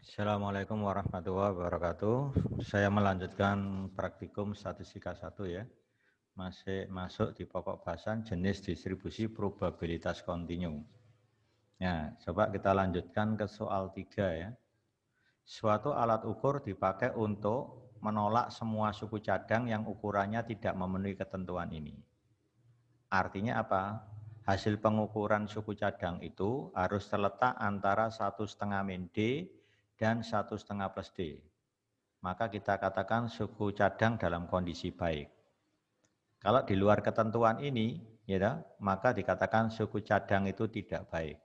Assalamualaikum warahmatullahi wabarakatuh. Saya melanjutkan praktikum statistika 1 ya. Masih masuk di pokok bahasan jenis distribusi probabilitas kontinu. Nah, coba kita lanjutkan ke soal 3 ya. Suatu alat ukur dipakai untuk menolak semua suku cadang yang ukurannya tidak memenuhi ketentuan ini. Artinya apa? Hasil pengukuran suku cadang itu harus terletak antara 1,5 min D dan 1,5 plus D. Maka kita katakan suku cadang dalam kondisi baik. Kalau di luar ketentuan ini, ya, maka dikatakan suku cadang itu tidak baik.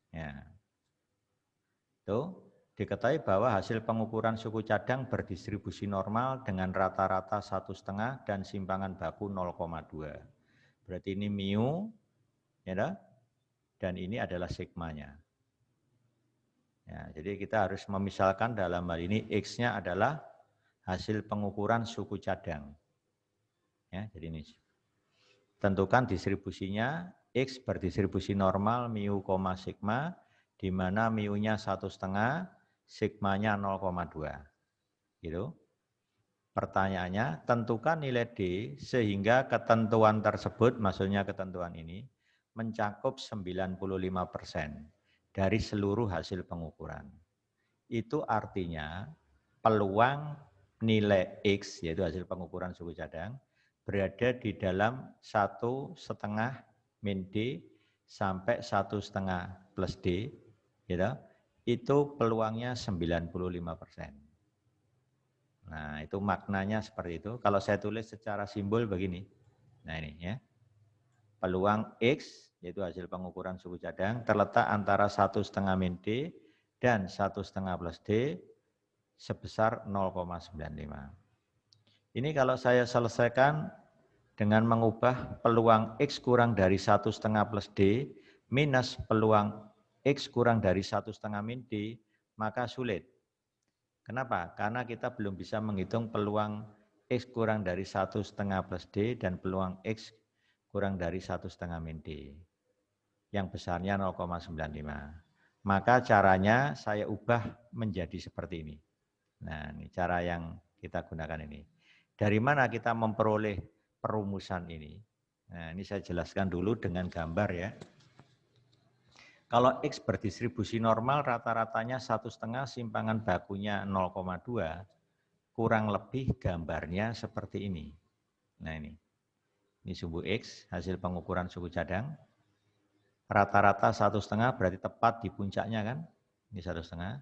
Ya. Itu diketahui bahwa hasil pengukuran suku cadang berdistribusi normal dengan rata-rata 1,5 dan simpangan baku 0,2. Berarti ini mu, ya, dan ini adalah sigmanya. Ya, jadi kita harus memisalkan dalam hal ini X-nya adalah hasil pengukuran suku cadang. Ya, jadi ini. Tentukan distribusinya, X berdistribusi normal mu, sigma, di mana mu-nya 1,5, sigmanya 0,2. Gitu. Pertanyaannya, tentukan nilai D sehingga ketentuan tersebut, maksudnya ketentuan ini, mencakup 95% dari seluruh hasil pengukuran. Itu artinya peluang nilai X, yaitu hasil pengukuran suku cadang, berada di dalam 1,5 min D sampai 1,5 plus D, gitu, itu peluangnya 95%. Nah, itu maknanya seperti itu. Kalau saya tulis secara simbol begini. Nah, ini ya. Peluang X, yaitu hasil pengukuran suku cadang, terletak antara 1,5 min D dan 1,5 plus D sebesar 0,95. Ini kalau saya selesaikan dengan mengubah peluang X kurang dari 1,5 plus D minus peluang X kurang dari 1,5 min D, maka sulit. Kenapa? Karena kita belum bisa menghitung peluang X kurang dari 1,5 plus D dan peluang X kurang dari 1,5 min D. Yang besarnya 0,95. Maka caranya saya ubah menjadi seperti ini. Nah, ini cara yang kita gunakan ini. Dari mana kita memperoleh perumusan ini? Nah, ini saya jelaskan dulu dengan gambar ya. Kalau X berdistribusi normal rata-ratanya 1,5, simpangan bakunya 0,2, kurang lebih gambarnya seperti ini. Nah ini sumbu X, hasil pengukuran suku cadang. Rata-rata 1,5 berarti tepat di puncaknya kan? Ini 1,5.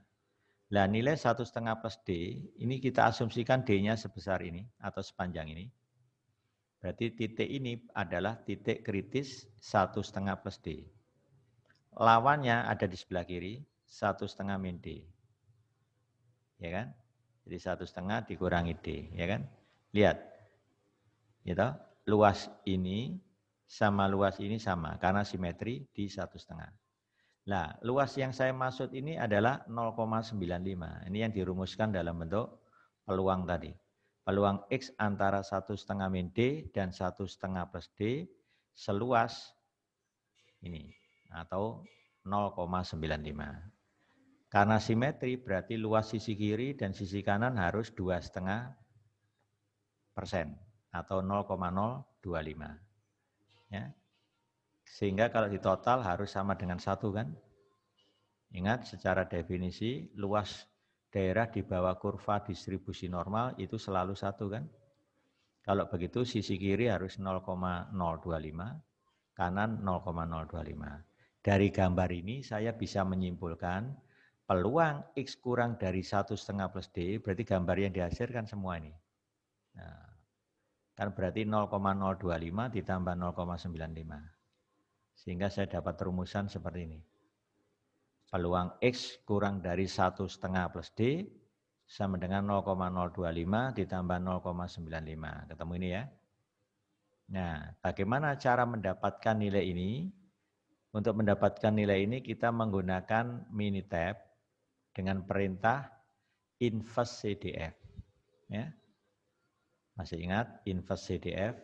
Nah nilai 1,5 plus D, ini kita asumsikan D-nya sebesar ini atau sepanjang ini. Berarti titik ini adalah titik kritis 1,5 plus D. Lawannya ada di sebelah kiri, 1,5 min D. Ya kan? Jadi 1,5 dikurangi D, ya kan? Lihat. Gitu. Luas ini sama luas ini sama karena simetri di 1,5. Nah, luas yang saya maksud ini adalah 0,95. Ini yang dirumuskan dalam bentuk peluang tadi. Peluang X antara 1,5 min D dan 1,5 plus D seluas ini atau 0,95. Karena simetri berarti luas sisi kiri dan sisi kanan harus 2,5% atau 0,025. Ya. Sehingga kalau di total harus sama dengan 1 kan. Ingat secara definisi luas daerah di bawah kurva distribusi normal itu selalu 1 kan. Kalau begitu sisi kiri harus 0,025, kanan 0,025. Dari gambar ini saya bisa menyimpulkan peluang X kurang dari 1,5 plus D, berarti gambar yang dihasilkan semua ini. Nah, kan berarti 0,025 ditambah 0,95. Sehingga saya dapat rumusan seperti ini. Peluang X kurang dari 1,5 plus D sama dengan 0,025 ditambah 0,95. Ketemu ini ya. Nah, bagaimana cara mendapatkan nilai ini? Untuk mendapatkan nilai ini kita menggunakan Minitab dengan perintah inverse CDF. Ya. Masih ingat inverse CDF?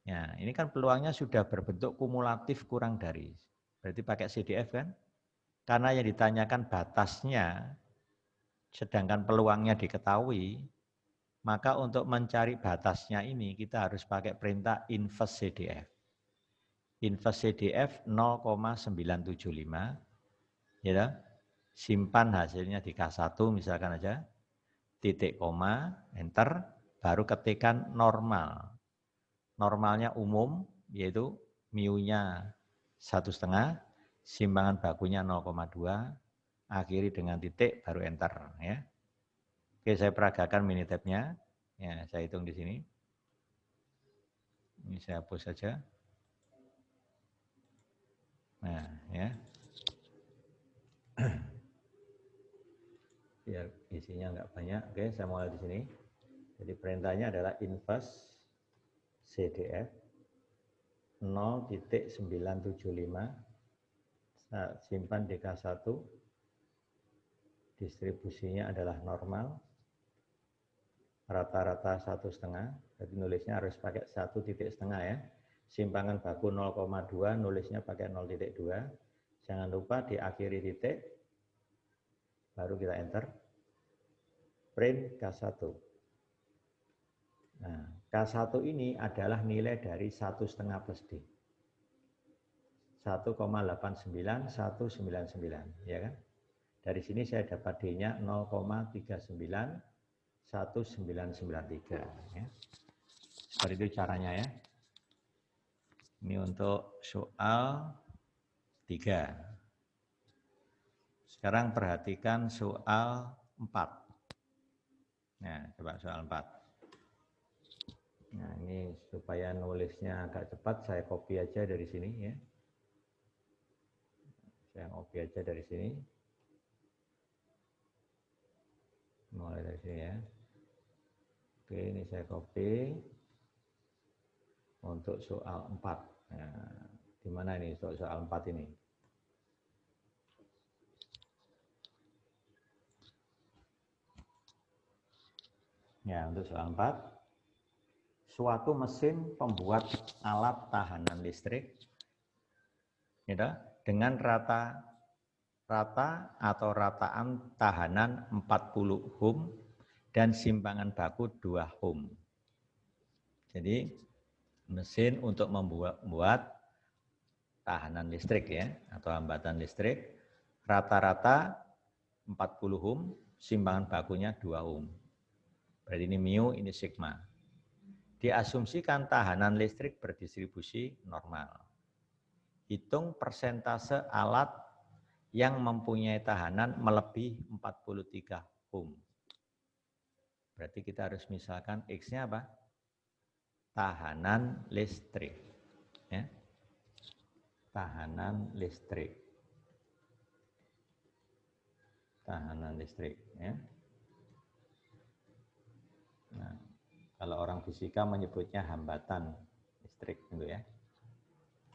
Ya, ini kan peluangnya sudah berbentuk kumulatif kurang dari. Berarti pakai CDF kan? Karena yang ditanyakan batasnya, sedangkan peluangnya diketahui, maka untuk mencari batasnya ini kita harus pakai perintah invers CDF. Invers CDF 0,975, ya, simpan hasilnya di K1 misalkan aja, titik koma, enter, baru ketikkan normal. Normalnya umum, yaitu mu-nya 1,5, simpangan bakunya 0,2, akhiri dengan titik, baru enter. Ya. Oke, saya peragakan Minitab-nya. Ya, saya hitung di sini. Ini saya hapus saja. Nah, ya. Biar isinya enggak banyak. Oke, saya mulai di sini. Jadi perintahnya adalah invers CDF 0,975, simpan DK1, distribusinya adalah normal, rata-rata 1,5, jadi nulisnya harus pakai 1,5 ya. Simpangan baku 0,2, nulisnya pakai 0,2. Jangan lupa diakhiri titik, baru kita enter. Print K1. Nah, K1 ini adalah nilai dari 1,5 plus D. 1,89199, ya kan? Dari sini saya dapat D-nya 0,391993. Ya. Seperti itu caranya ya. Ini untuk soal 3. Sekarang perhatikan soal 4. Nah, coba soal 4. Nah, ini supaya nulisnya agak cepat, saya copy aja dari sini ya. Saya copy aja dari sini. Mulai dari sini ya. Oke, ini saya copy untuk soal 4. Nah, di mana ini soal 4 ini? Ya, untuk soal 4. Suatu mesin pembuat alat tahanan listrik gitu, dengan rata atau rataan tahanan 40 ohm dan simpangan baku 2 ohm. Jadi mesin untuk membuat tahanan listrik ya, atau hambatan listrik, rata-rata 40 ohm, simpangan bakunya 2 ohm. Berarti ini mu, ini sigma. Diasumsikan tahanan listrik berdistribusi normal. Hitung persentase alat yang mempunyai tahanan melebihi 43 ohm. Berarti kita harus misalkan X-nya apa? Tahanan listrik. Ya. Tahanan listrik. Tahanan listrik. Ya. Nah, kalau orang fisika menyebutnya hambatan listrik, gitu ya.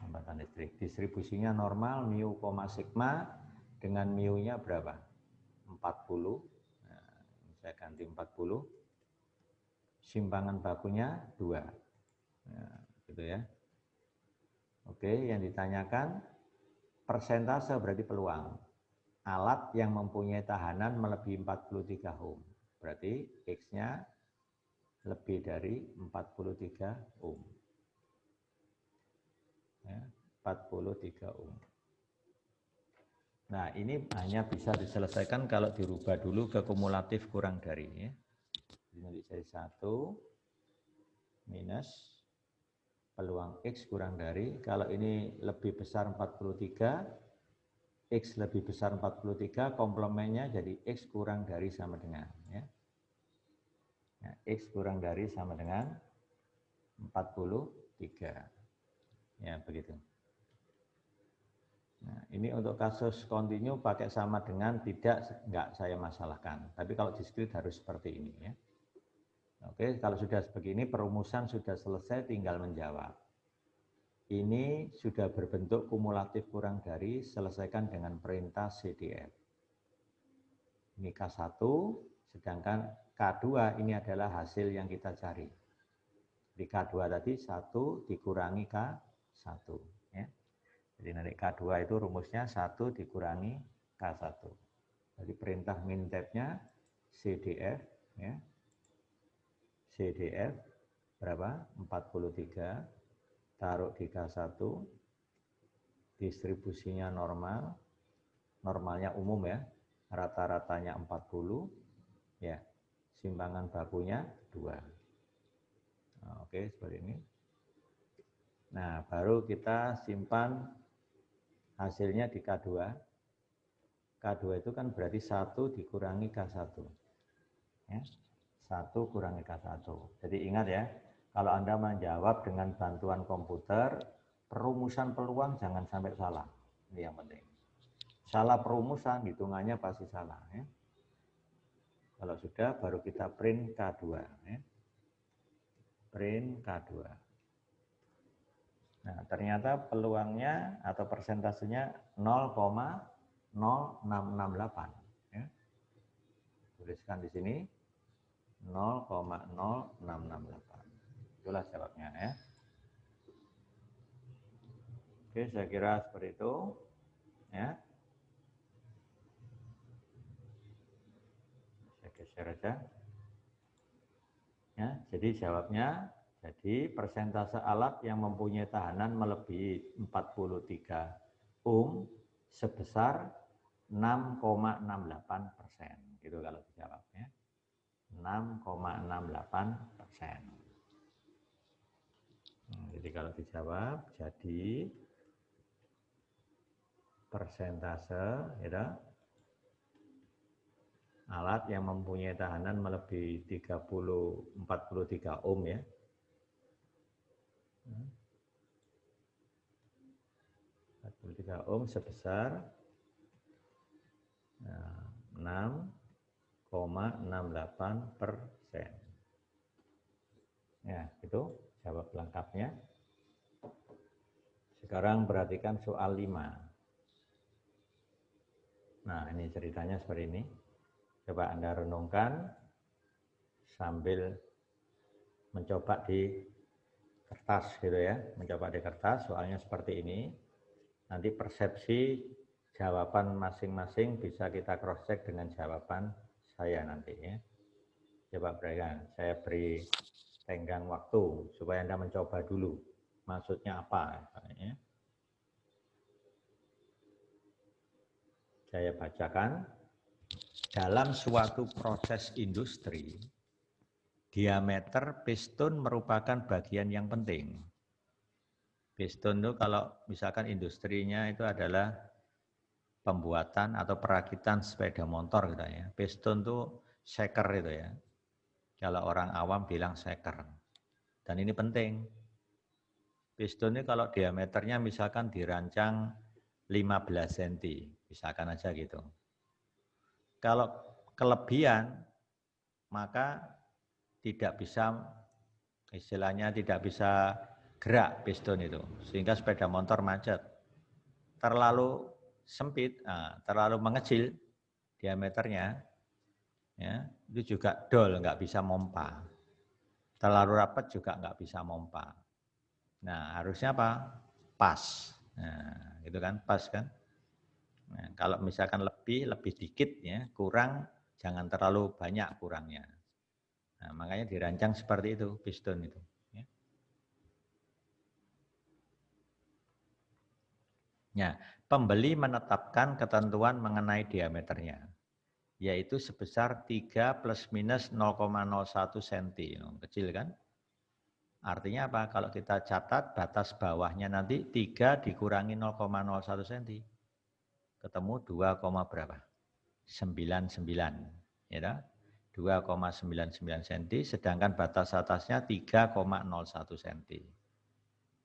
Hambatan listrik. Distribusinya normal, mu, sigma, dengan mu-nya berapa? 40. Nah, saya ganti 40. Simpangan bakunya 2. Nah, gitu ya. Oke, yang ditanyakan persentase berarti peluang. Alat yang mempunyai tahanan melebihi 43 ohm. Berarti X-nya lebih dari 43 ohm. Ya, 43 ohm. Nah, ini hanya bisa diselesaikan kalau dirubah dulu ke kumulatif kurang dari. Ya. Jadi jadi 1 minus peluang X kurang dari, kalau ini lebih besar 43, X lebih besar 43, komplemennya jadi X kurang dari sama dengan. Ya. Nah, X kurang dari sama dengan 43. Ya, begitu. Nah, ini untuk kasus kontinu pakai sama dengan tidak, enggak saya masalahkan. Tapi kalau diskrit harus seperti ini. Ya. Oke, kalau sudah begini perumusan sudah selesai, tinggal menjawab. Ini sudah berbentuk kumulatif kurang dari, selesaikan dengan perintah CDF. Ini K1, sedangkan K2 ini adalah hasil yang kita cari. Di K2 tadi 1 dikurangi K1. Ya. Jadi nanti K2 itu rumusnya 1 dikurangi K1. Jadi perintah mintapnya CDF, ya. CDF berapa? 43, taruh di K1, distribusinya normal, normalnya umum ya, rata-ratanya 40, ya, simpangan bakunya 2. Nah, oke, seperti ini. Nah, baru kita simpan hasilnya di K2. K2 itu kan berarti 1 dikurangi K1. Ya, 1 kurangi K1. Jadi ingat ya, kalau Anda menjawab dengan bantuan komputer, perumusan peluang jangan sampai salah. Ini yang penting. Salah perumusan, hitungannya pasti salah. Ya. Kalau sudah, baru kita print K2. Ya. Print K2. Nah, ternyata peluangnya atau persentasenya 0,0668. Ya. Tuliskan di sini 0,0668. Itulah jawabnya ya. Oke, saya kira seperti itu. Ya. Saya geser aja. Ya, jadi jawabnya, jadi persentase alat yang mempunyai tahanan melebihi 43 ohm sebesar 6,68%. Gitu kalau dijawabnya. 6,68%. Jadi kalau dijawab, jadi persentase ya, alat yang mempunyai tahanan melebihi 43 ohm ya. 43 ohm sebesar 6,68%. Ya, itu jawab lengkapnya. Sekarang perhatikan soal 5. Nah, ini ceritanya seperti ini. Coba Anda renungkan sambil mencoba di kertas gitu ya. Mencoba di kertas, soalnya seperti ini. Nanti persepsi jawaban masing-masing bisa kita cross check dengan jawaban saya nanti ya. Coba perhatikan, saya beri tenggang waktu supaya Anda mencoba dulu. Maksudnya apa? Ya. Saya bacakan. Dalam suatu proses industri, diameter piston merupakan bagian yang penting. Piston itu kalau misalkan industrinya itu adalah pembuatan atau perakitan sepeda motor gitu ya. Piston itu shaker itu ya. Kalau orang awam bilang shaker. Dan ini penting. Piston ini kalau diameternya misalkan dirancang 15 cm, misalkan aja gitu. Kalau kelebihan, maka tidak bisa, istilahnya tidak bisa gerak piston itu. Sehingga sepeda motor macet. Terlalu sempit, terlalu mengecil diameternya, ya, itu juga dol, nggak bisa mompa. Terlalu rapat juga nggak bisa mompa. Nah, harusnya apa? Pas. Nah, itu kan pas kan. Nah, kalau misalkan lebih dikit ya, kurang, jangan terlalu banyak kurangnya. Nah, makanya dirancang seperti itu, piston itu. Ya. Nah, pembeli menetapkan ketentuan mengenai diameternya, yaitu sebesar 3 plus minus 0,01 cm. Kecil kan? Artinya apa? Kalau kita catat batas bawahnya nanti 3 dikurangi 0,01 cm. Ketemu 2, berapa? 99. Ya, 2,99 cm, sedangkan batas atasnya 3,01 cm.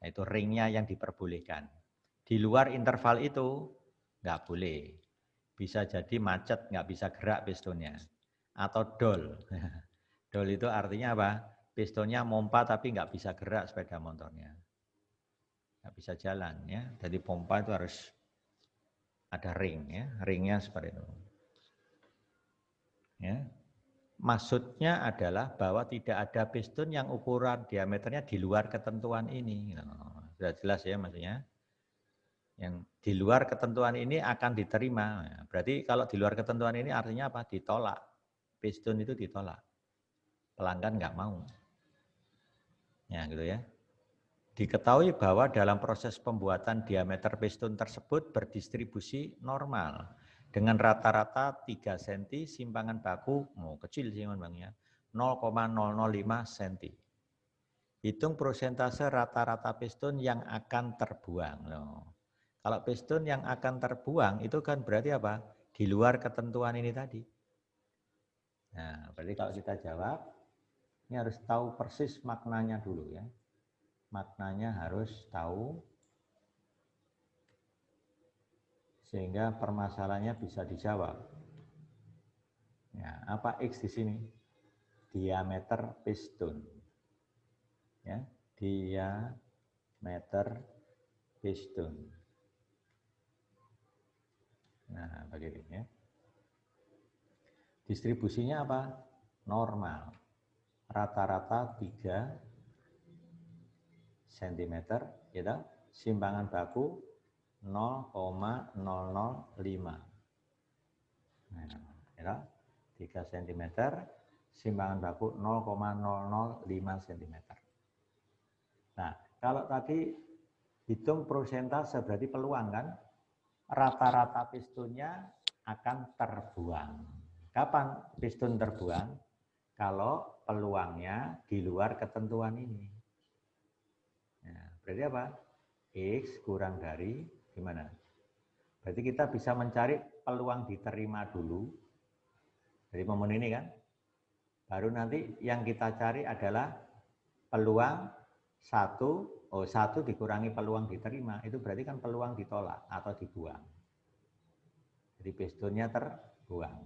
Nah, itu ringnya yang diperbolehkan. Di luar interval itu nggak boleh. Bisa jadi macet, nggak bisa gerak pistonnya. Atau dol. Dol itu artinya apa? Pistonnya mompa tapi nggak bisa gerak sepeda motornya. Nggak bisa jalan ya. Jadi pompa itu harus ada ring ya. Ringnya seperti itu. Ya. Maksudnya adalah bahwa tidak ada piston yang ukuran diameternya di luar ketentuan ini. Sudah jelas ya maksudnya. Yang di luar ketentuan ini akan diterima. Berarti kalau di luar ketentuan ini artinya apa? Ditolak. Piston itu ditolak. Pelanggan nggak mau. Ya, gitu ya. Diketahui bahwa dalam proses pembuatan diameter piston tersebut berdistribusi normal dengan rata-rata 3 cm, simpangan baku kecil sih Bang ya, 0,005 cm. Hitung persentase rata-rata piston yang akan terbuang. Kalau piston yang akan terbuang itu kan berarti apa? Di luar ketentuan ini tadi. Nah, berarti kalau kita jawab, ini harus tahu persis maknanya dulu ya. Maknanya harus tahu sehingga permasalahannya bisa dijawab. Ya, apa X di sini? Diameter piston. Ya, diameter piston. Nah, begini ya. Distribusinya apa? Normal. Rata-rata 3 cm, gitu. Simpangan baku 0,005. Nah, gitu. 3 cm, simpangan baku 0,005 cm. Nah, kalau tadi hitung persentase berarti peluang kan, rata-rata pistonnya akan terbuang. Kapan piston terbuang? Kalau peluangnya di luar ketentuan ini. Nah, berarti apa? X kurang dari gimana? Berarti kita bisa mencari peluang diterima dulu dari momen ini kan. Baru nanti yang kita cari adalah peluang satu dikurangi peluang diterima. Itu berarti kan peluang ditolak atau dibuang. Jadi pistonnya terbuang.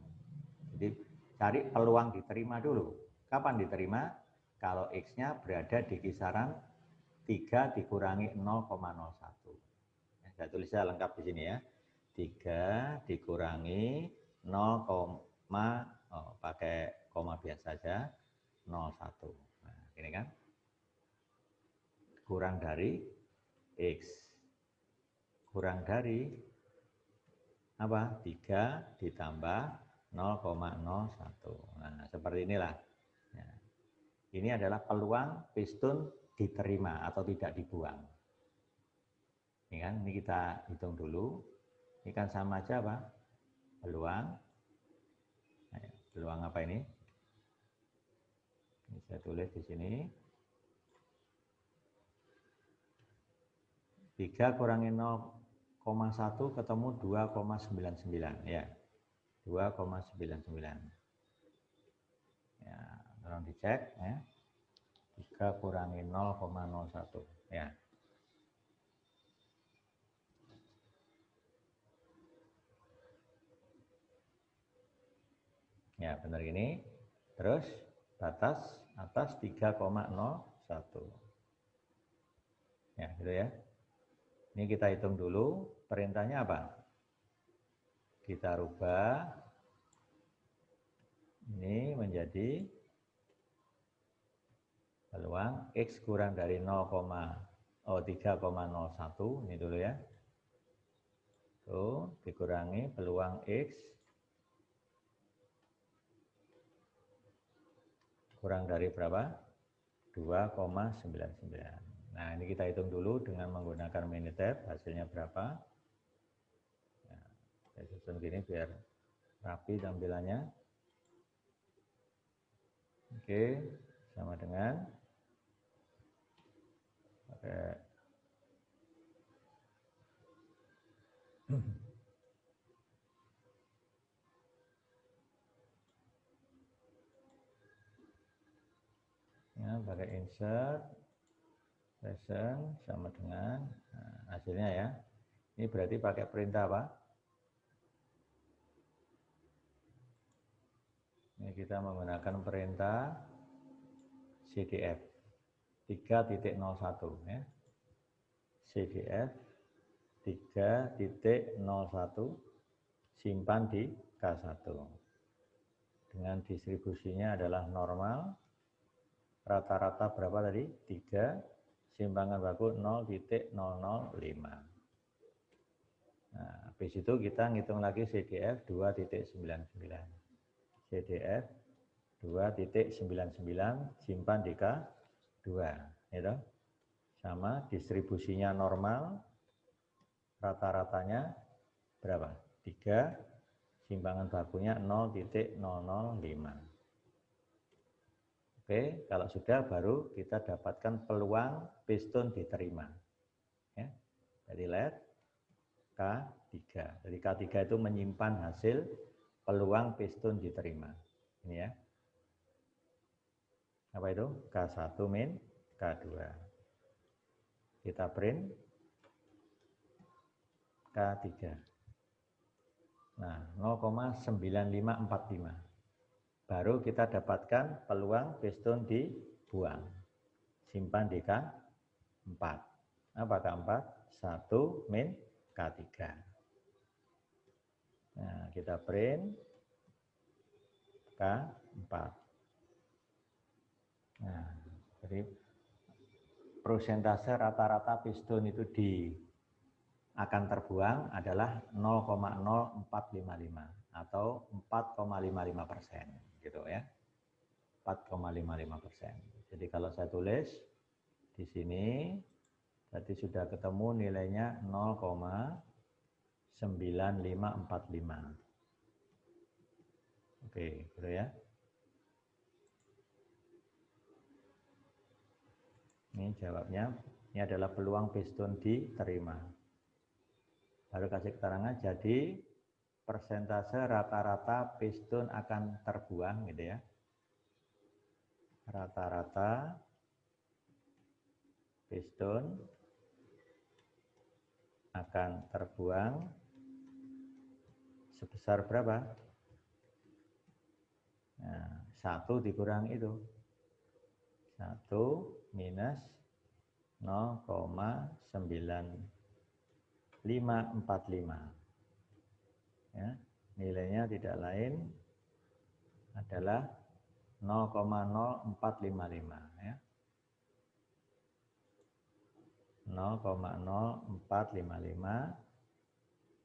Jadi cari peluang diterima dulu. Kapan diterima? Kalau X-nya berada di kisaran 3 dikurangi 0,01. Saya tulis saya lengkap di sini ya. 3 dikurangi 0, pakai koma biasa saja, 0,1. Nah, ini kan kurang dari X. Kurang dari apa? 3 ditambah 0,01. Nah, seperti inilah. Ya. Ini adalah peluang piston diterima atau tidak dibuang. Ini kan, ini kita hitung dulu. Ini kan sama aja apa? Peluang. Peluang apa ini? Ini saya tulis di sini. 3 kurangi 0,1 ketemu 2,99 ya. 2,99. Ya, tolong dicek ya. 3 kurangi 0,01 ya. Ya, benar ini. Terus batas atas 3,01. Ya, gitu ya. Ini kita hitung dulu, perintahnya apa? Kita rubah ini menjadi peluang X kurang dari 3,01 ini dulu ya. Tuh, dikurangi peluang X kurang dari berapa? 2,99. Nah, ini kita hitung dulu dengan menggunakan Minitab, hasilnya berapa? Nah, saya susun gini biar rapi tampilannya. Oke, sama dengan pakai ya, pakai insert lesson sama dengan hasilnya ya. Ini berarti pakai perintah apa? Ini kita menggunakan perintah CDF 3.01 ya. CDF 3.01 simpan di K1. Dengan distribusinya adalah normal. Rata-rata berapa tadi? 3, simpangan baku 0,005. Nah, habis itu kita ngitung lagi CDF 2,99. CDF 2,99 simpan di K2, gitu. Sama distribusinya normal, rata-ratanya berapa? 3, simpangan bakunya 0,005. Oke, kalau sudah baru kita dapatkan peluang piston diterima. Ya. Jadi let K3. Jadi K3 itu menyimpan hasil peluang piston diterima. Ini ya. Apa itu? K1 min K2. Kita print K3. Nah, 0,9545. Baru kita dapatkan peluang piston dibuang. Simpan di K4. Apa K4? 1 min K3. Nah, kita print K4. Nah, jadi persentase rata-rata piston itu akan terbuang adalah 0,0455 atau 4,55%, gitu ya. 4,55%. Jadi kalau saya tulis di sini, tadi sudah ketemu nilainya 0,9545. Oke, gitu ya. Ini jawabnya. Ini adalah peluang piston diterima. Baru kasih keterangan, jadi persentase rata-rata piston akan terbuang, gitu ya. Rata-rata piston akan terbuang sebesar berapa? Nah, 1 dikurang itu. 1 minus 0,9545. Ya, nilainya tidak lain adalah 0,0455 ya. 0,0455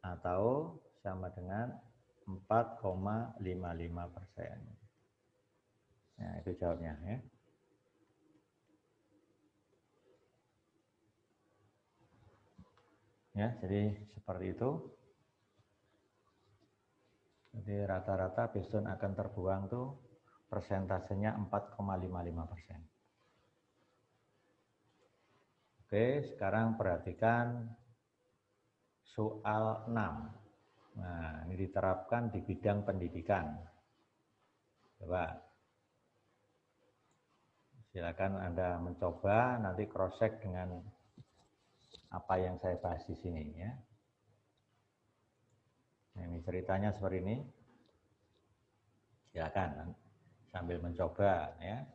atau sama dengan 4,55%. Nah, itu jawabnya ya. Ya, jadi seperti itu. Jadi rata-rata piston akan terbuang tuh persentasenya 4,55%. Oke, sekarang perhatikan soal 6. Nah, ini diterapkan di bidang pendidikan. Coba silakan Anda mencoba, nanti cross check dengan apa yang saya bahas di sini ya. Nah, ini ceritanya seperti ini. Silakan sambil mencoba ya.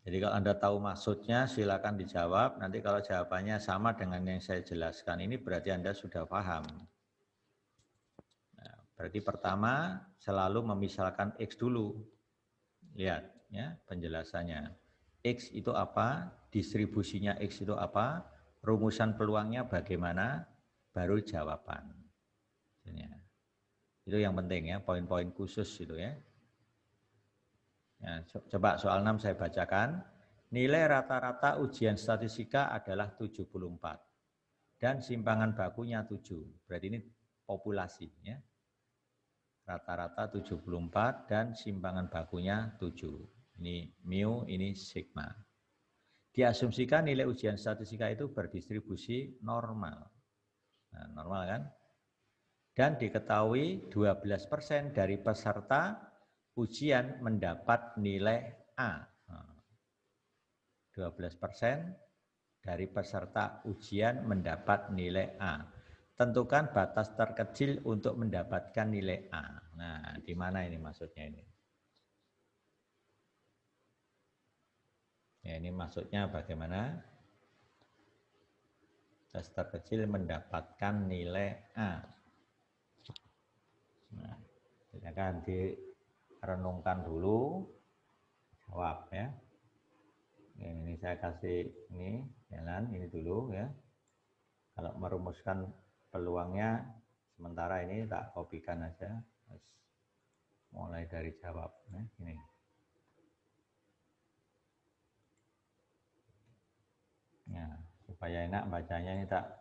Jadi kalau Anda tahu maksudnya silakan dijawab. Nanti kalau jawabannya sama dengan yang saya jelaskan ini berarti Anda sudah paham. Nah, berarti pertama selalu memisalkan X dulu. Lihat ya penjelasannya. X itu apa? Distribusinya X itu apa? Rumusan peluangnya bagaimana? Baru jawaban. Itu yang penting ya, poin-poin khusus itu ya. Ya, coba soal 6 saya bacakan. Nilai rata-rata ujian statistika adalah 74 dan simpangan bakunya 7. Berarti ini populasi ya. Rata-rata 74 dan simpangan bakunya 7. Ini mu, ini sigma. Diasumsikan nilai ujian statistika itu berdistribusi normal. Nah, normal kan? Dan diketahui 12% dari peserta ujian mendapat nilai A. 12% dari peserta ujian mendapat nilai A. Tentukan batas terkecil untuk mendapatkan nilai A. Nah, di mana ini maksudnya ini? Ya, ini maksudnya bagaimana? Batas terkecil mendapatkan nilai A. Nah, silakan direnungkan dulu, jawab ya. Ini saya kasih ini jalan ini dulu ya. Kalau merumuskan peluangnya sementara ini tak kopikan aja. Mulai dari jawab. Nah, ini. Nah, supaya enak bacanya ini tak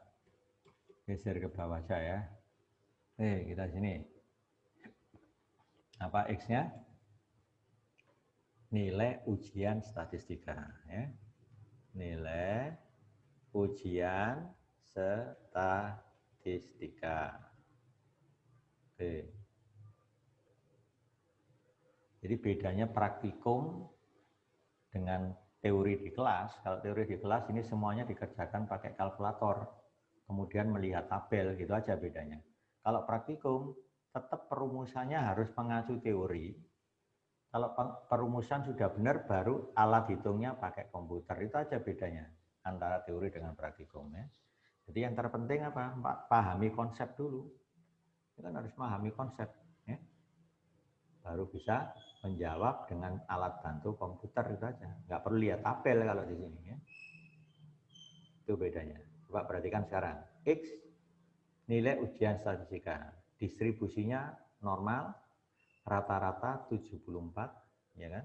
geser ke bawah saja ya. Kita sini. Apa X-nya? Nilai ujian statistika ya. Nilai ujian statistika. Oke. Jadi bedanya praktikum dengan teori di kelas. Kalau teori di kelas ini semuanya dikerjakan pakai kalkulator, kemudian melihat tabel, gitu aja bedanya. Kalau praktikum tetap perumusannya harus mengacu teori. Kalau perumusan sudah benar, baru alat hitungnya pakai komputer. Itu aja bedanya antara teori dengan praktikum ya. Jadi yang terpenting apa? Pahami konsep dulu. Kita kan harus pahami konsep ya. Baru bisa menjawab dengan alat bantu komputer itu aja. Nggak perlu lihat tabel kalau di sini ya. Itu bedanya. Coba perhatikan sekarang. X nilai ujian statistika. Distribusinya normal, rata-rata 74, ya kan?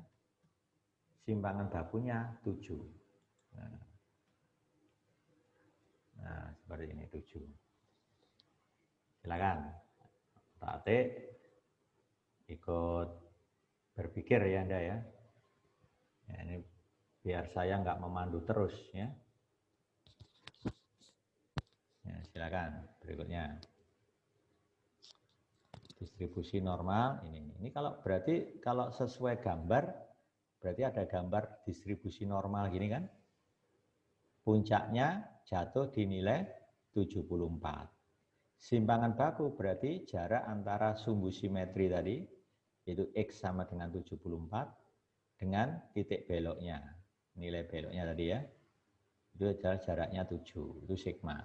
Simpangan bakunya 7. Nah, seperti ini 7. Silakan. Tak ikut berpikir ya Anda ya. Ya, ini biar saya nggak memandu terus ya. Ya, silakan berikutnya. Distribusi normal ini. Ini kalau berarti kalau sesuai gambar berarti ada gambar distribusi normal gini kan. Puncaknya jatuh di nilai 74. Simpangan baku berarti jarak antara sumbu simetri tadi yaitu X sama dengan 74 dengan titik beloknya. Nilai beloknya tadi ya. Itu adalah jaraknya 7, itu sigma.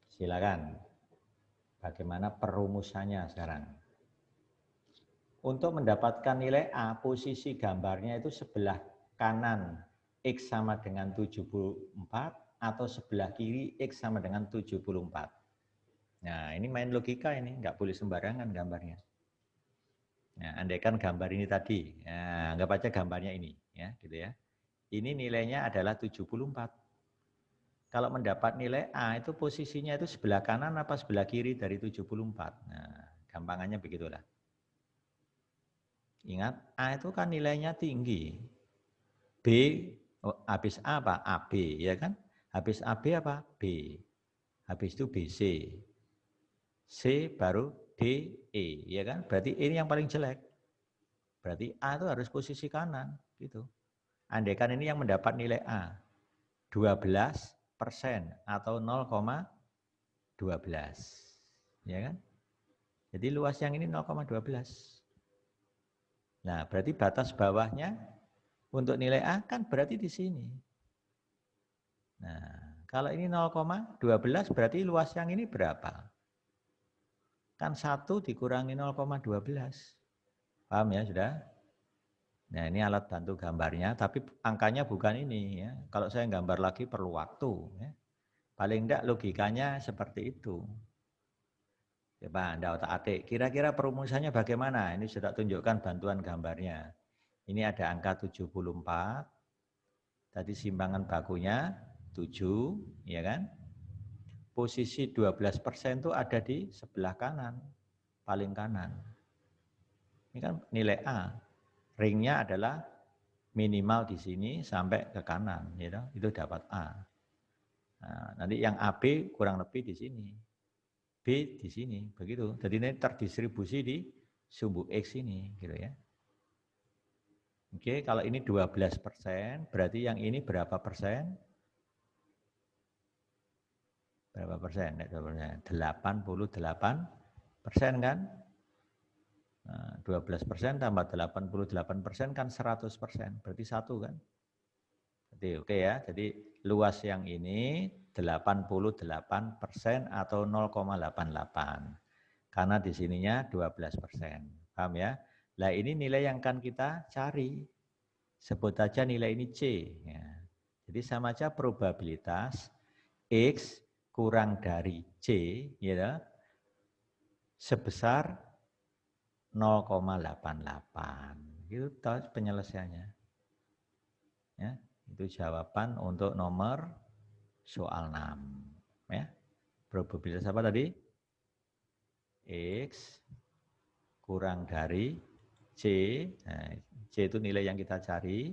Silakan. Bagaimana perumusannya sekarang? Untuk mendapatkan nilai A, posisi gambarnya itu sebelah kanan X sama dengan 74 atau sebelah kiri X sama dengan 74. Nah, ini main logika ini, nggak boleh sembarangan gambarnya. Nah, andaikan gambar ini tadi, nah, anggap aja gambarnya ini, ya, gitu ya. Ini nilainya adalah 74. Kalau mendapat nilai A itu posisinya itu sebelah kanan apa sebelah kiri dari 74. Nah, gampangannya begitulah. Ingat, A itu kan nilainya tinggi. B, habis A apa? AB, ya kan? Habis AB apa? B. Habis itu BC. C baru DE, ya kan? Berarti ini yang paling jelek. Berarti A itu harus posisi kanan, gitu. Andaikan ini yang mendapat nilai A, 12% atau 0,12. Ya kan? Jadi luas yang ini 0,12. Nah, berarti batas bawahnya untuk nilai A kan berarti di sini. Nah, kalau ini 0,12 berarti luas yang ini berapa? Kan 1 dikurangi 0,12. Paham ya sudah? Nah, ini alat bantu gambarnya, tapi angkanya bukan ini ya. Kalau saya gambar lagi perlu waktu ya. Paling enggak logikanya seperti itu. Coba Anda otak-atik, kira-kira perumusannya bagaimana? Ini sudah tunjukkan bantuan gambarnya. Ini ada angka 74. Tadi simpangan bakunya 7, ya kan? Posisi 12% itu ada di sebelah kanan, paling kanan. Ini kan nilai A. Ringnya adalah minimal di sini sampai ke kanan, gitu. Itu dapat A. Nah, nanti yang AB kurang lebih di sini. B di sini, begitu. Jadi ini terdistribusi di sumbu X ini, gitu ya. Oke, kalau ini 12%, berarti yang ini berapa persen? Berapa persen? 88% kan? Nah, 12% tambah 88% kan 100%, berarti 1 kan? Jadi oke ya, jadi luas yang ini 88% atau 0,88. Karena di sininya 12%. Paham ya? Nah ini nilai yang akan kita cari. Sebut aja nilai ini C. Ya. Jadi sama aja probabilitas X kurang dari C ya, sebesar 0,88. Itu penyelesaiannya. Ya, itu jawaban untuk nomor soal 6. Ya. Probabilitas apa tadi? X kurang dari C. Nah, C itu nilai yang kita cari.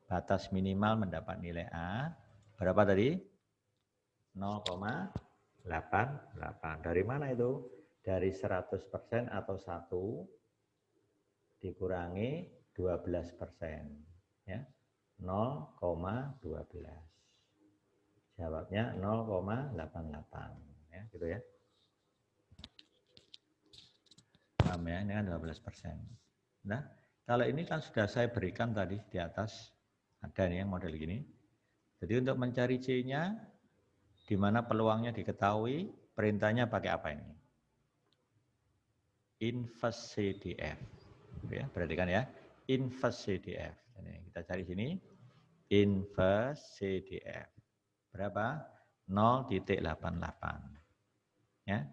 Batas minimal mendapat nilai A. Berapa tadi? 0,88. Dari mana itu? Dari 100% atau 1 dikurangi 12%. Ya. 0,12. Jawabnya 0,88. Ya, gitu ya. Paham ya? Ini kan 12%. Nah, kalau ini kan sudah saya berikan tadi di atas. Ada nih yang model gini. Jadi untuk mencari C-nya, di mana peluangnya diketahui, perintahnya pakai apa ini? Inverse CDF. Ya, perhatikan ya. Inverse CDF. Ini kita cari sini. Inverse CDF. Berapa? 0,88. Ya.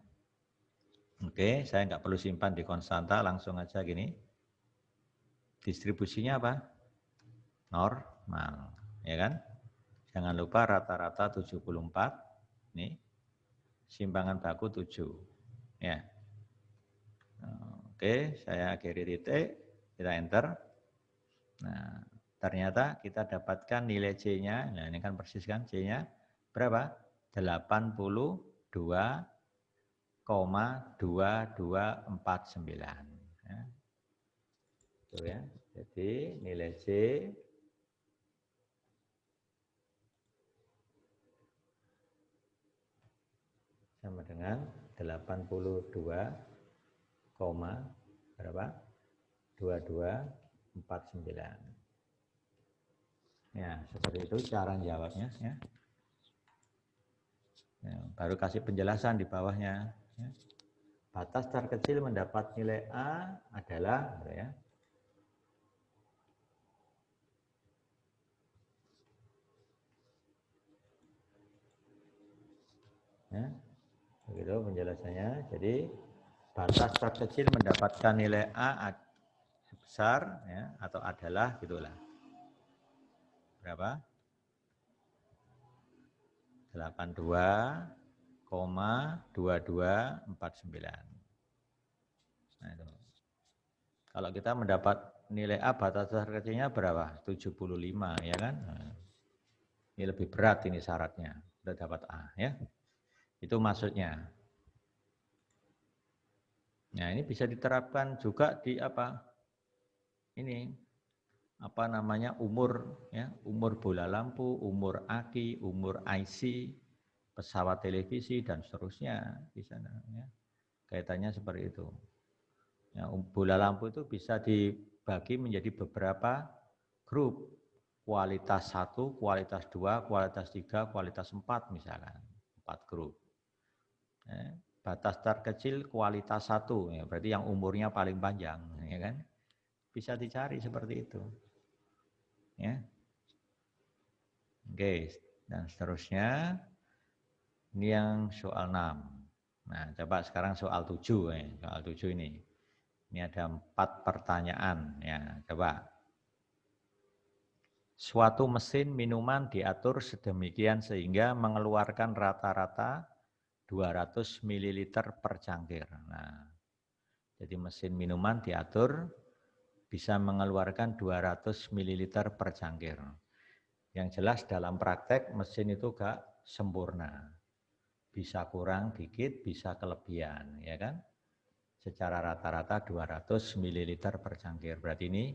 Oke, saya nggak perlu simpan di konstanta, langsung aja gini. Distribusinya apa? Normal, ya kan? Jangan lupa rata-rata 74. Nih. Simpangan baku 7. Ya. Oke, saya akhiri titik, kita enter. Nah, ternyata kita dapatkan nilai C-nya, nah ini kan persis kan C-nya, berapa? 82,2249. Ya. Itu ya. Jadi nilai C sama dengan 82, berapa? 2249. Ya, seperti itu cara jawabnya ya. Ya, baru kasih penjelasan di bawahnya. Ya. Batas terkecil mendapat nilai A adalah ya. Ya, begitu penjelasannya. Jadi batas terkecil mendapatkan nilai A sebesar ya, atau adalah gitulah. Berapa? 82,2249. Nah, itu. Kalau kita mendapat nilai A batas terkecilnya berapa? 75 ya kan? Nah, ini lebih berat ini syaratnya. Sudah dapat A ya. Itu maksudnya. Nah, ini bisa diterapkan juga di apa? Ini apa namanya umur ya, umur bola lampu, umur aki, umur IC, pesawat televisi dan seterusnya di sana ya. Kaitannya seperti itu. Ya, bola lampu itu bisa dibagi menjadi beberapa grup. Kualitas 1, kualitas 2, kualitas 3, kualitas 4 misalkan. 4 grup. Ya, batas terkecil kualitas 1, ya, berarti yang umurnya paling panjang. Ya kan? Bisa dicari seperti itu. Ya. Oke, dan seterusnya. Ini yang soal 6. Nah, coba sekarang soal 7. Soal 7 ini. Ini ada 4 pertanyaan. Ya, coba. Suatu mesin minuman diatur sedemikian sehingga mengeluarkan rata-rata 200 ml per cangkir. Nah, jadi mesin minuman diatur bisa mengeluarkan 200 ml per cangkir. Yang jelas dalam praktek mesin itu gak sempurna. Bisa kurang dikit, bisa kelebihan, ya kan? Secara rata-rata 200 ml per cangkir. Berarti ini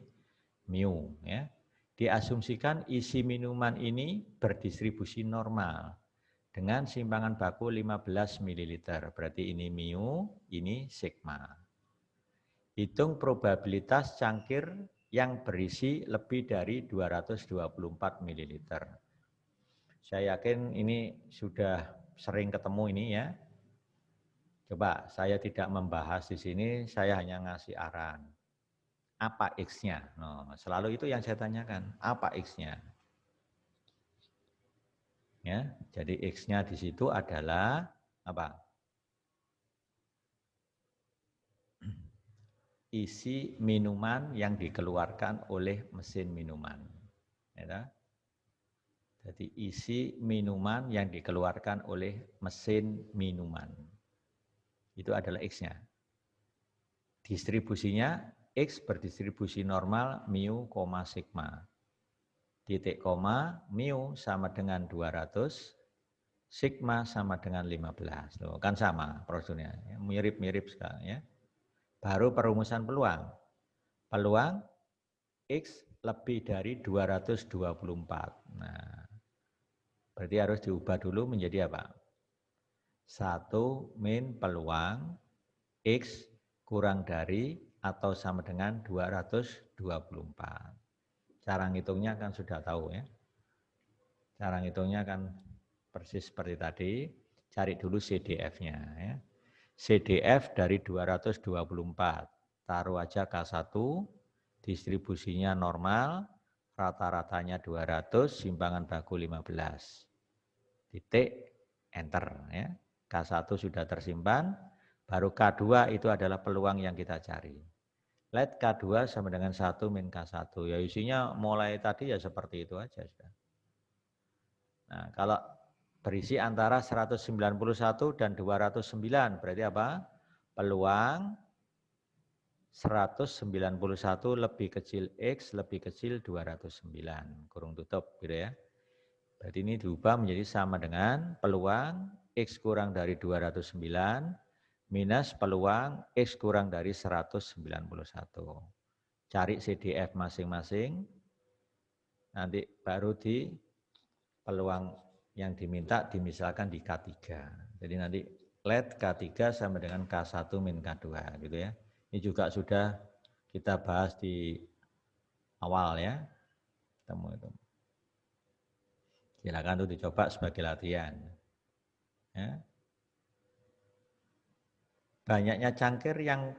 mu, ya. Diasumsikan isi minuman ini berdistribusi normal dengan simpangan baku 15 ml. Berarti ini mu, ini sigma. Hitung probabilitas cangkir yang berisi lebih dari 224 ml. Saya yakin ini sudah sering ketemu ini ya. Coba saya tidak membahas di sini, saya hanya ngasih arahan. apa X-nya? No, selalu itu yang saya tanyakan, apa X-nya? Ya, jadi X-nya di situ adalah apa? Isi minuman yang dikeluarkan oleh mesin minuman. Ya, jadi isi minuman yang dikeluarkan oleh mesin minuman. Itu adalah X-nya. Distribusinya X berdistribusi normal mu, sigma. Titik koma, mu sama dengan 200, sigma sama dengan 15. Loh, kan sama prosedurnya, mirip-mirip sekali ya. Baru perumusan peluang. Peluang X lebih dari 224. Nah, berarti harus diubah dulu menjadi apa? 1 min peluang X kurang dari atau sama dengan 224. Cara ngitungnya kan sudah tahu ya. Cara ngitungnya kan persis seperti tadi. Cari dulu CDF-nya ya. CDF dari 224. Taruh aja K1, distribusinya normal, rata-ratanya 200, simpangan baku 15. Titik, enter ya. K1 sudah tersimpan, baru K2 itu adalah peluang yang kita cari. Let K2 sama dengan 1 min K1. Ya isinya mulai tadi ya seperti itu aja sudah. Nah, kalau berisi antara 191 dan 209 berarti apa? Peluang 191 lebih kecil X lebih kecil 209. Kurung tutup gitu ya. Berarti ini diubah menjadi sama dengan peluang X kurang dari 209 minus peluang X kurang dari 191. Cari CDF masing-masing, nanti baru di peluang yang diminta dimisalkan di K3. Jadi nanti let K3 sama dengan K1 min K2 gitu ya. Ini juga sudah kita bahas di awal ya. Temu itu. Silakan itu dicoba sebagai latihan. Ya. Banyaknya cangkir yang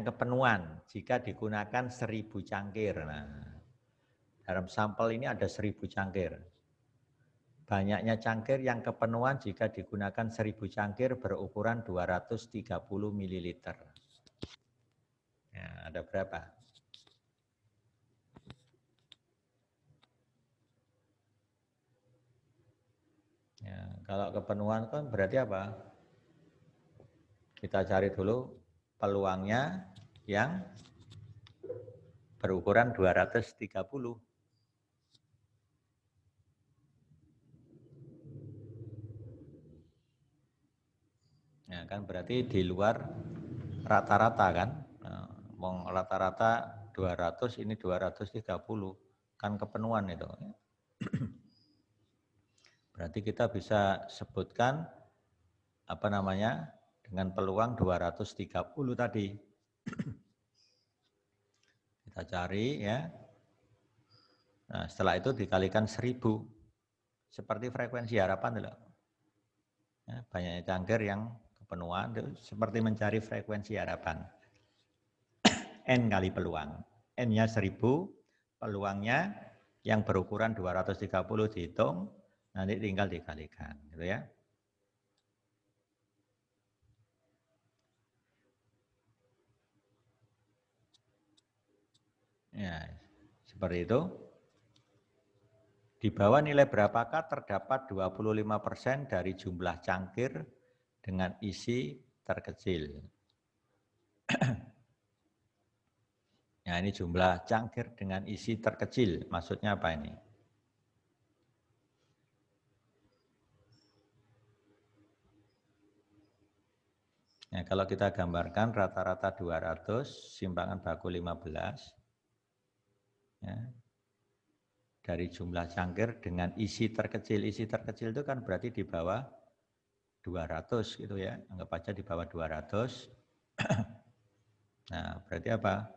kepenuhan jika digunakan 1000 cangkir. Nah, dalam sampel ini ada 1000 cangkir. Banyaknya cangkir yang kepenuhan jika digunakan 1000 cangkir berukuran 230 ml. Ya, ada berapa? Ya, kalau kepenuhan kan berarti apa? Kita cari dulu peluangnya yang berukuran 230. Ya, kan berarti di luar rata-rata kan. Nah, rata-rata 200 ini 230 kan kepenuhan itu. Berarti kita bisa sebutkan apa namanya dengan peluang 230 tadi. Kita cari ya. Nah, setelah itu dikalikan 1000. Seperti frekuensi harapan loh. Ya, banyaknya cangkir yang kepenuhan itu seperti mencari frekuensi harapan. N kali peluang. N-nya 1000, peluangnya yang berukuran 230 dihitung, nanti tinggal dikalikan, gitu ya. Ya, seperti itu. Di bawah nilai berapakah terdapat 25% dari jumlah cangkir dengan isi terkecil. Nah, ini jumlah cangkir dengan isi terkecil. Maksudnya apa ini? Nah, kalau kita gambarkan rata-rata 200, simpangan baku 15. Ya, dari jumlah cangkir dengan isi terkecil. Isi terkecil itu kan berarti di bawah 200 gitu ya. Anggap aja di bawah 200. Nah, berarti apa?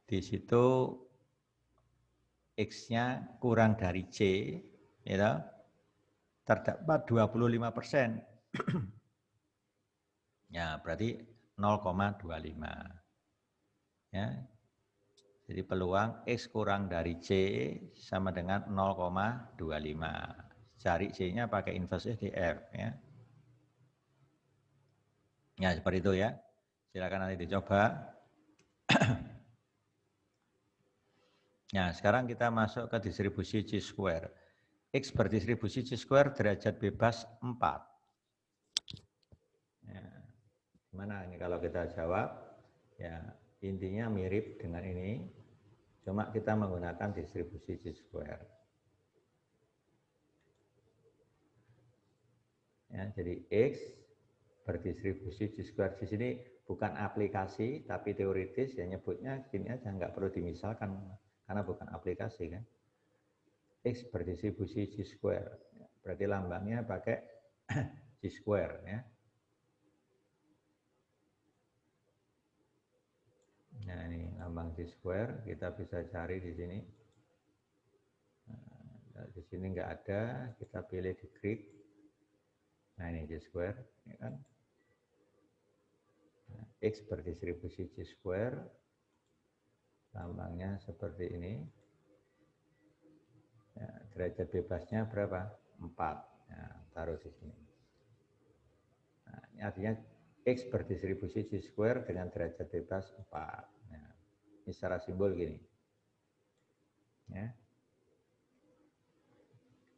Di situ X-nya kurang dari C, ya, terdapat 25%. Ya, berarti 0,25. Ya. Jadi peluang X kurang dari C sama dengan 0,25. Cari C-nya pakai inverse SDR. Ya. Ya, seperti itu ya. Silakan nanti dicoba. Nah, sekarang kita masuk ke distribusi chi-square. X berdistribusi chi-square derajat bebas 4. Ya, gimana ini kalau kita jawab? Ya, intinya mirip dengan ini, cuma kita menggunakan distribusi chi-square. Ya, jadi X berdistribusi chi-square di sini bukan aplikasi, tapi teoritis, ya nyebutnya gini aja, nggak perlu dimisalkan, karena bukan aplikasi kan. X berdistribusi chi-square, berarti lambangnya pakai chi-square ya. Nah ini lambang chi-square, kita bisa cari di sini. Nah, di sini nggak ada, kita pilih di grid. Nah ini chi-square, ya kan? Nah, X berdistribusi chi-square, lambangnya seperti ini. Ya, derajat bebasnya berapa? 4. Nah, taruh di sini. Nah, ini artinya X berdistribusi chi-square dengan derajat bebas 4. Nah, ini secara simbol gini. Ya.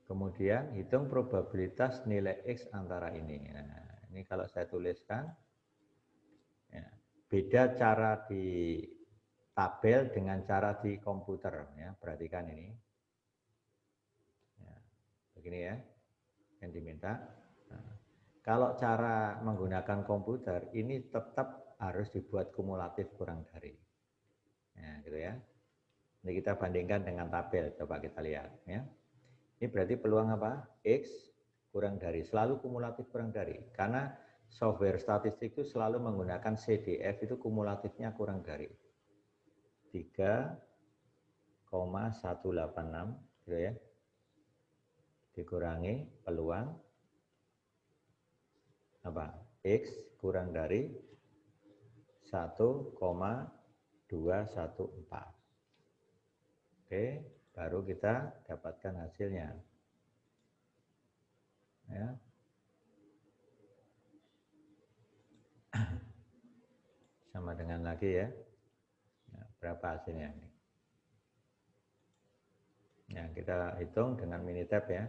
Kemudian hitung probabilitas nilai X antara ini. Nah, ini kalau saya tuliskan, ya, beda cara di tabel dengan cara di komputer. Ya, perhatikan ini. Ya, begini ya, yang diminta. Nah, kalau cara menggunakan komputer, ini tetap harus dibuat kumulatif kurang dari. Ya, gitu ya. Ini kita bandingkan dengan tabel, coba kita lihat. Ya. Ini berarti peluang apa? X kurang dari, selalu kumulatif kurang dari. Karena software statistik itu selalu menggunakan CDF, itu kumulatifnya kurang dari 3,186 gitu ya. Dikurangi peluang apa? X kurang dari 1,214. Oke, baru kita dapatkan hasilnya. Ya. Sama dengan lagi ya. Nah, berapa hasilnya ini? Nah, kita hitung dengan Minitab ya.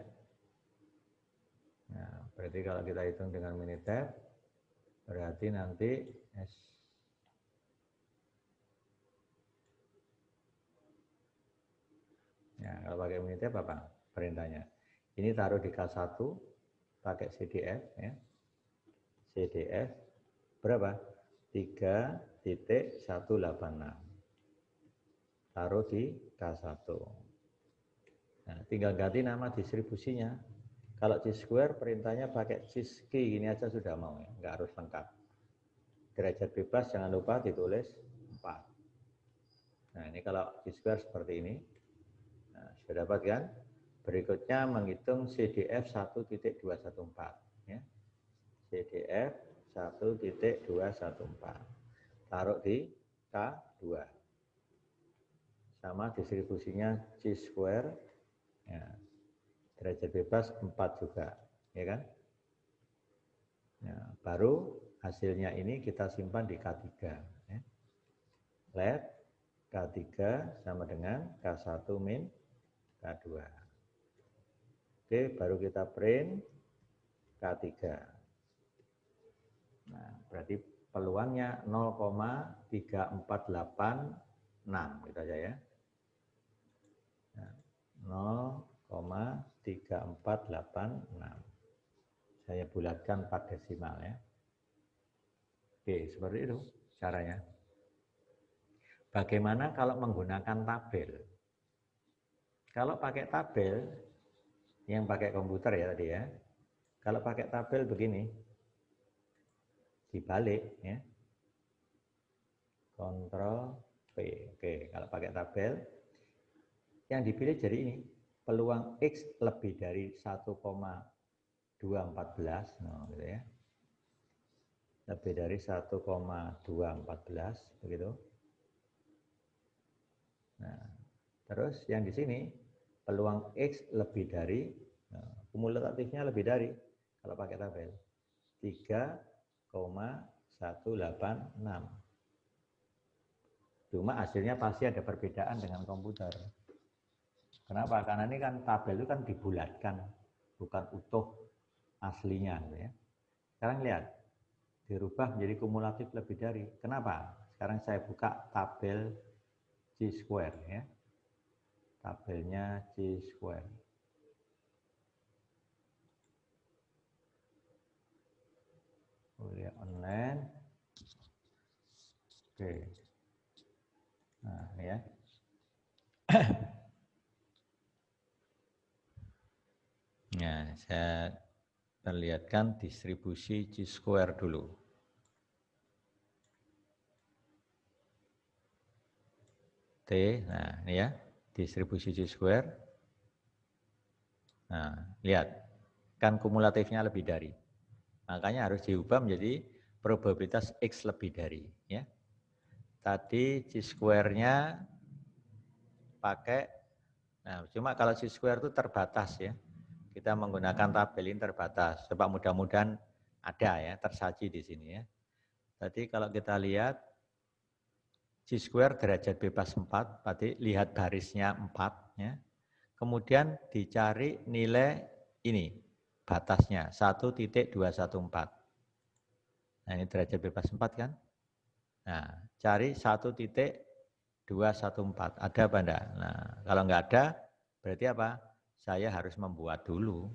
Nah, berarti kalau kita hitung dengan Minitab, berarti nanti ya, kalau pakai Minitab apa perintahnya? Ini taruh di K1, pakai CDF ya. CDF berapa? 3,186. Taruh di K1. Nah, tinggal ganti nama distribusinya. Kalau chi-square perintahnya pakai chi-squi, ini aja sudah mau ya, nggak harus lengkap. Derajat bebas jangan lupa ditulis 4. Nah, ini kalau chi-square seperti ini. Nah, sudah dapat kan? Berikutnya menghitung CDF 1,214 ya. CDF 1,214. Taruh di K2. Sama distribusinya chi-square. Ya. Derajat bebas 4 juga, ya kan? Ya, baru hasilnya ini kita simpan di K3. Ya. Let K3 sama dengan K1 min K2. Oke, baru kita print K3. Nah, berarti peluangnya 0,3486 gitu aja ya. Nah, 0,3486. Saya bulatkan 4 desimal ya. Oke, seperti itu caranya. Bagaimana kalau menggunakan tabel? Kalau pakai tabel, yang pakai komputer ya tadi ya. Kalau pakai tabel begini, dibalik ya. Kontrol P. Oke, kalau pakai tabel, yang dipilih jadi ini. Peluang X lebih dari 1,214, no, gitu ya. lebih dari 1,214 begitu. Nah, terus yang di sini peluang X lebih dari, kumulatifnya lebih dari, kalau pakai tabel, 3,186. Cuma hasilnya pasti ada perbedaan dengan komputer. Kenapa? Karena ini kan tabel itu kan dibulatkan, bukan utuh aslinya. Ya. Sekarang lihat, dirubah menjadi kumulatif lebih dari. Kenapa? Sekarang saya buka tabel C-square. Ya. Tabelnya C-square. Kuliah online. Oke. Nah, ya. Nah, saya perlihatkan distribusi C-square dulu. T, nah ini ya, distribusi C-square. Nah, lihat, kan kumulatifnya lebih dari. Makanya harus diubah menjadi probabilitas X lebih dari. Ya. Tadi C-square-nya pakai, nah cuma kalau C-square itu terbatas ya. Kita menggunakan tabel ini terbatas. Coba mudah-mudahan ada ya, tersaji di sini ya. Tadi kalau kita lihat, C-square derajat bebas 4, berarti lihat barisnya 4 ya. Kemudian dicari nilai ini, batasnya 1,214. Nah ini derajat bebas 4 kan. Nah cari 1,214, ada apa enggak? Nah kalau enggak ada, berarti apa? Saya harus membuat dulu.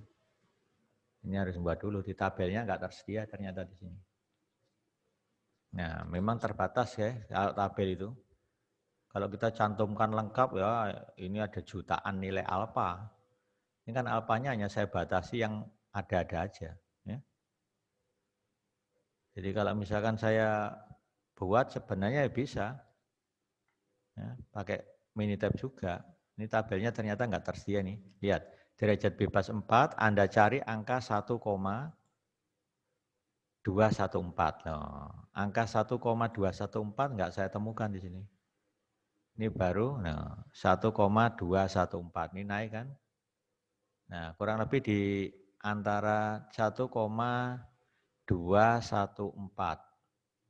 Ini harus membuat dulu, di tabelnya enggak tersedia ternyata di sini. Nah memang terbatas ya kalau tabel itu. Kalau kita cantumkan lengkap ya ini ada jutaan nilai alfa. Ini kan alfanya hanya saya batasi yang ada-ada aja. Ya. Jadi kalau misalkan saya buat sebenarnya ya bisa. Ya, pakai Minitab juga. Ini tabelnya ternyata nggak tersedia nih. Lihat, derajat bebas 4, Anda cari angka 1,214. Nah, angka 1,214 nggak saya temukan di sini. Ini baru, nah, 1,214. Ini naik kan? Nah, kurang lebih di antara 1,214.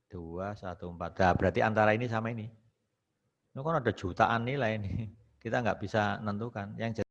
214. Nah, berarti antara ini sama ini. Itu kan ada jutaan nilai ini. Kita nggak bisa menentukan. Yang